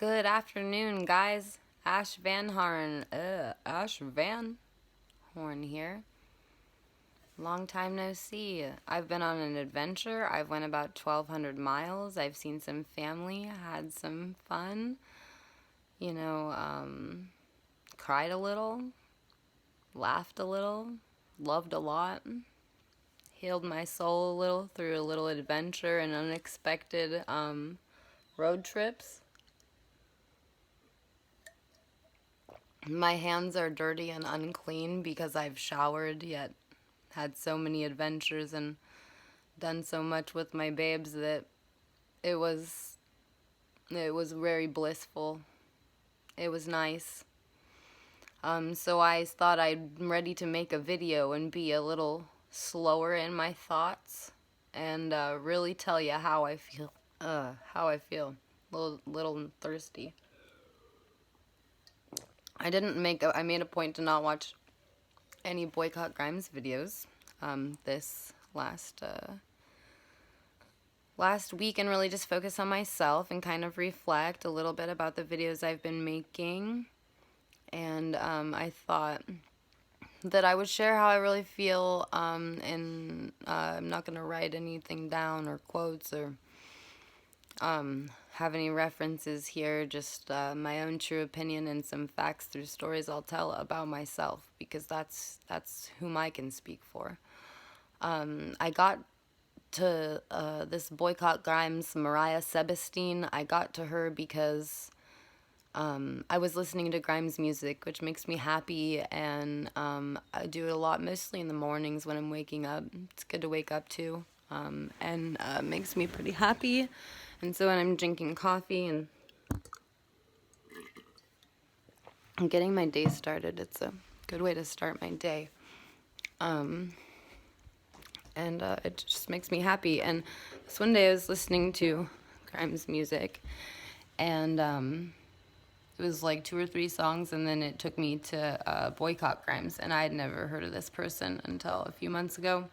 Good afternoon, guys. Ash Van Horn here. Long time no see. I've been on an adventure. I've went about 1,200 miles. I've seen some family, had some fun. Cried a little, laughed a little, loved a lot, healed my soul a little through a little adventure and unexpected road trips. My hands are dirty and unclean because I've showered, yet had so many adventures and done so much with my babes that it was very blissful. It was nice. So I thought I'm ready to make a video and be a little slower in my thoughts and really tell you how I feel. Little thirsty. I made a point to not watch any Boycottgrimes videos this last week and really just focus on myself and kind of reflect a little bit about the videos I've been making. And I thought that I would share how I really feel, and I'm not going to write anything down or quotes or have any references here, just my own true opinion and some facts through stories I'll tell about myself, because that's whom I can speak for. I got to this Boycottgrimes Mariah Sebastine. I got to her because I was listening to Grimes music, which makes me happy, and I do it a lot, mostly in the mornings when I'm waking up. It's good to wake up to, and makes me pretty happy. And so when I'm drinking coffee and getting my day started, it's a good way to start my day. And it just makes me happy. And this one day I was listening to Grimes music, and it was like 2 or 3 songs, and then it took me to Boycottgrimes, and I had never heard of this person until a few months ago.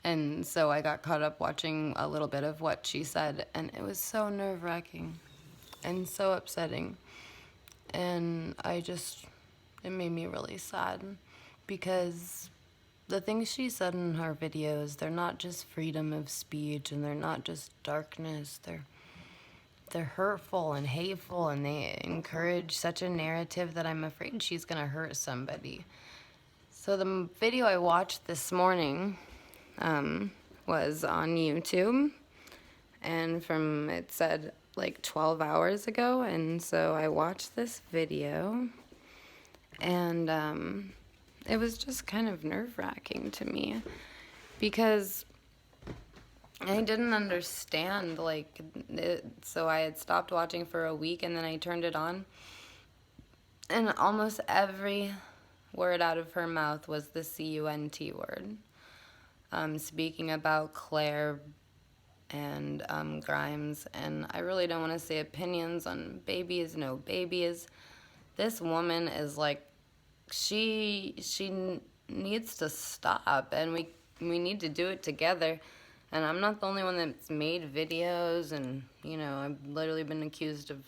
And so I got caught up watching a little bit of what she said, and it was so nerve-wracking and so upsetting. And it made me really sad, because the things she said in her videos, they're not just freedom of speech, and they're not just darkness. They're hurtful and hateful, and they encourage such a narrative that I'm afraid she's going to hurt somebody. So the video I watched this morning was on YouTube, and it said like 12 hours ago, and so I watched this video, and it was just kind of nerve-wracking to me, because I didn't understand, so I had stopped watching for a week, and then I turned it on, and almost every word out of her mouth was the C-U-N-T word. Speaking about Claire and Grimes, and I really don't want to say opinions on babies, no babies. This woman is like, she needs to stop, and we need to do it together. And I'm not the only one that's made videos, and I've literally been accused of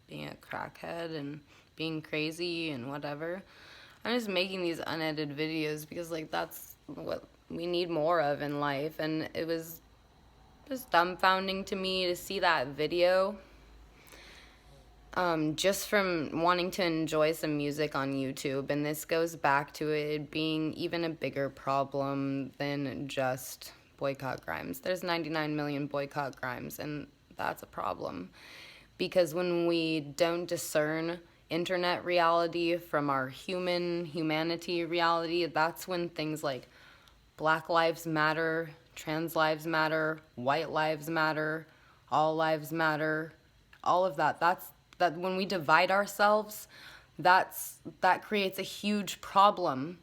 being a crackhead and being crazy and whatever. I'm just making these unedited videos because that's what we need more of in life, and it was just dumbfounding to me to see that video, just from wanting to enjoy some music on YouTube. And this goes back to it being even a bigger problem than just Boycottgrimes. There's 99 million Boycottgrimes, and that's a problem, because when we don't discern internet reality from our humanity reality, that's when things like Black Lives Matter, Trans Lives Matter, White Lives Matter, All Lives Matter, all of that when we divide ourselves, that creates a huge problem,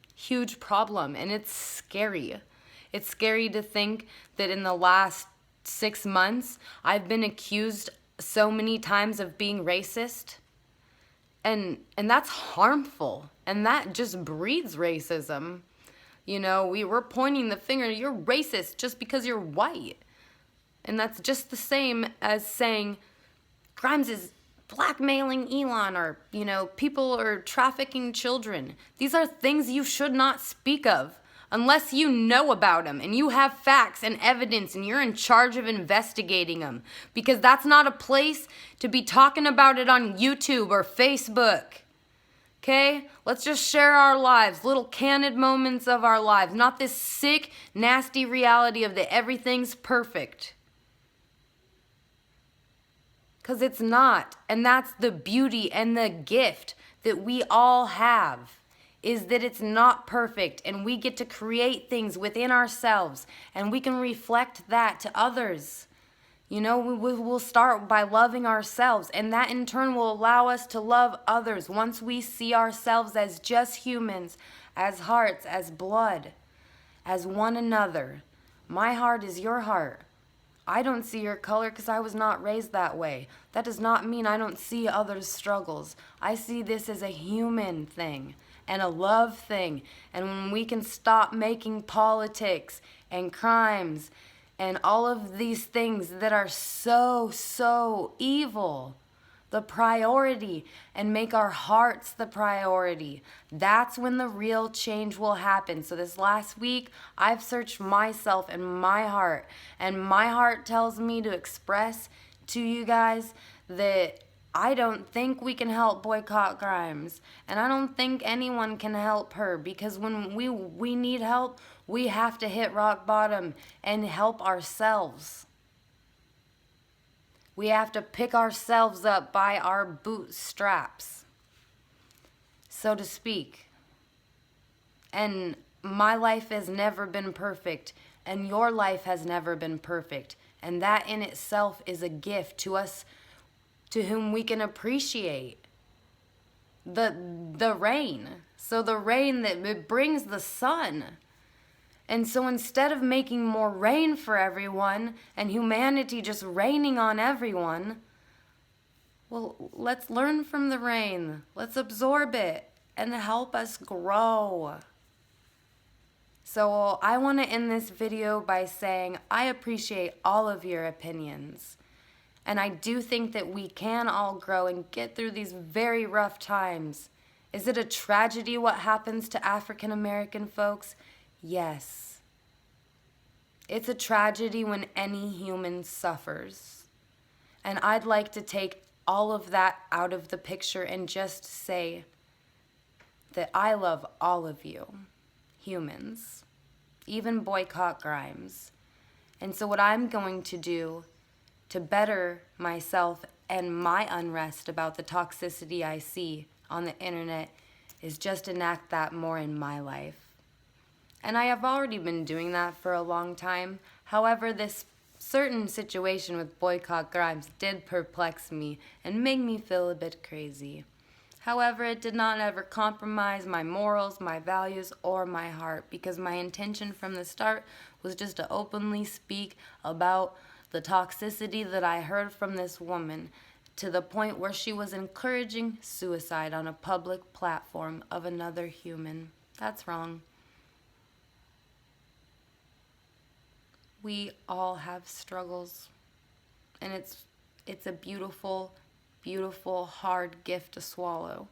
and it's scary. It's scary to think that in the last 6 months, I've been accused so many times of being racist, and that's harmful, and that just breeds racism. We're pointing the finger, you're racist just because you're white. And that's just the same as saying Grimes is blackmailing Elon, or, you know, people are trafficking children. These are things you should not speak of unless you know about them and you have facts and evidence and you're in charge of investigating them, because that's not a place to be talking about it on YouTube or Facebook. Okay? Let's just share our lives, little candid moments of our lives, not this sick, nasty reality of that everything's perfect. Because it's not. And that's the beauty and the gift that we all have, is that it's not perfect, and we get to create things within ourselves, and we can reflect that to others. You know, we'll start by loving ourselves, and that in turn will allow us to love others once we see ourselves as just humans, as hearts, as blood, as one another. My heart is your heart. I don't see your color because I was not raised that way. That does not mean I don't see others' struggles. I see this as a human thing and a love thing. And when we can stop making politics and crimes and all of these things that are so, so evil the priority, and make our hearts the priority, that's when the real change will happen. So this last week, I've searched myself and my heart tells me to express to you guys that I don't think we can help Boycottgrimes, and I don't think anyone can help her, because when we need help, we have to hit rock bottom and help ourselves. We have to pick ourselves up by our bootstraps, so to speak. And my life has never been perfect, and your life has never been perfect. And that in itself is a gift to us, to whom we can appreciate the rain. So the rain that it brings the sun. And so instead of making more rain for everyone and humanity just raining on everyone, well, let's learn from the rain. Let's absorb it and help us grow. So I want to end this video by saying I appreciate all of your opinions. And I do think that we can all grow and get through these very rough times. Is it a tragedy what happens to African American folks? Yes. It's a tragedy when any human suffers. And I'd like to take all of that out of the picture and just say that I love all of you, humans, even Boycottgrimes. And so what I'm going to do to better myself and my unrest about the toxicity I see on the internet is just enact that more in my life. And I have already been doing that for a long time. However, this certain situation with Boycottgrimes did perplex me and make me feel a bit crazy. However, it did not ever compromise my morals, my values, or my heart, because my intention from the start was just to openly speak about the toxicity that I heard from this woman, to the point where she was encouraging suicide on a public platform of another human. That's wrong. We all have struggles, and it's a beautiful, beautiful, hard gift to swallow.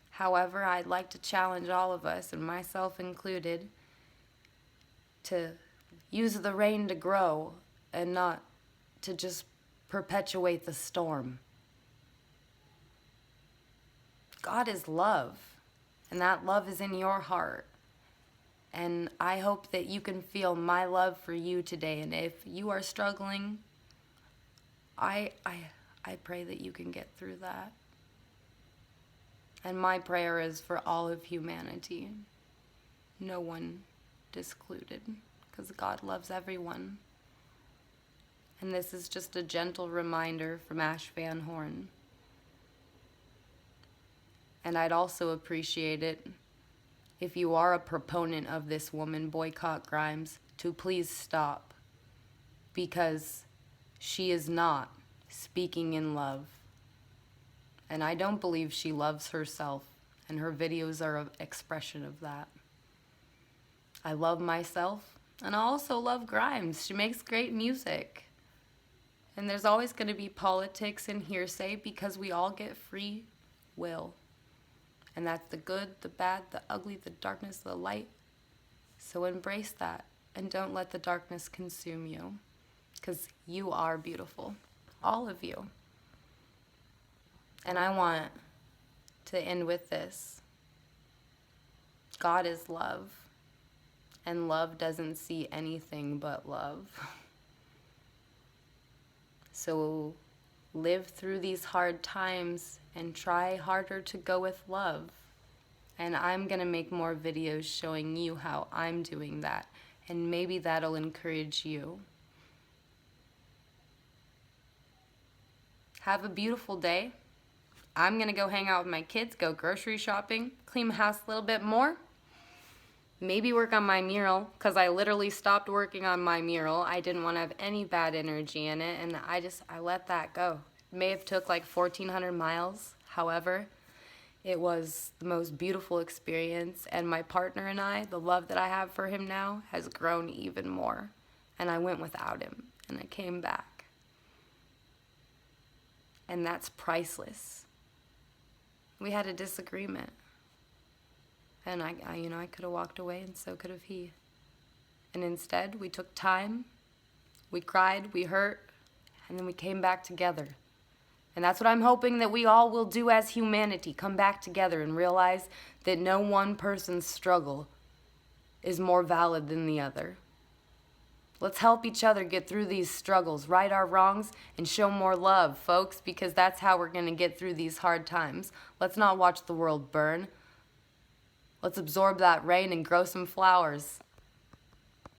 However, I'd like to challenge all of us, and myself included, to use the rain to grow and not to just perpetuate the storm. God is love, and that love is in your heart. And I hope that you can feel my love for you today. And if you are struggling, I pray that you can get through that. And my prayer is for all of humanity, no one excluded, because God loves everyone. And this is just a gentle reminder from Ash Van Horn. And I'd also appreciate it if you are a proponent of this woman, Boycottgrimes, to please stop, because she is not speaking in love. And I don't believe she loves herself, and her videos are an expression of that. I love myself, and I also love Grimes. She makes great music. And there's always going to be politics and hearsay because we all get free will. And that's the good, the bad, the ugly, the darkness, the light. So embrace that and don't let the darkness consume you, because you are beautiful, all of you. And I want to end with this. God is love, and love doesn't see anything but love. So live through these hard times and try harder to go with love. And I'm going to make more videos showing you how I'm doing that. And maybe that'll encourage you. Have a beautiful day. I'm going to go hang out with my kids, go grocery shopping, clean the house a little bit more. Maybe work on my mural, because I literally stopped working on my mural. I didn't want to have any bad energy in it, and I let that go. It may have took like 1,400 miles. However, it was the most beautiful experience, and my partner and I, the love that I have for him now, has grown even more. And I went without him, and I came back. And that's priceless. We had a disagreement. And I could have walked away, and so could have he. And instead, we took time, we cried, we hurt, and then we came back together. And that's what I'm hoping that we all will do as humanity, come back together and realize that no one person's struggle is more valid than the other. Let's help each other get through these struggles, right our wrongs, and show more love, folks, because that's how we're going to get through these hard times. Let's not watch the world burn. Let's absorb that rain and grow some flowers.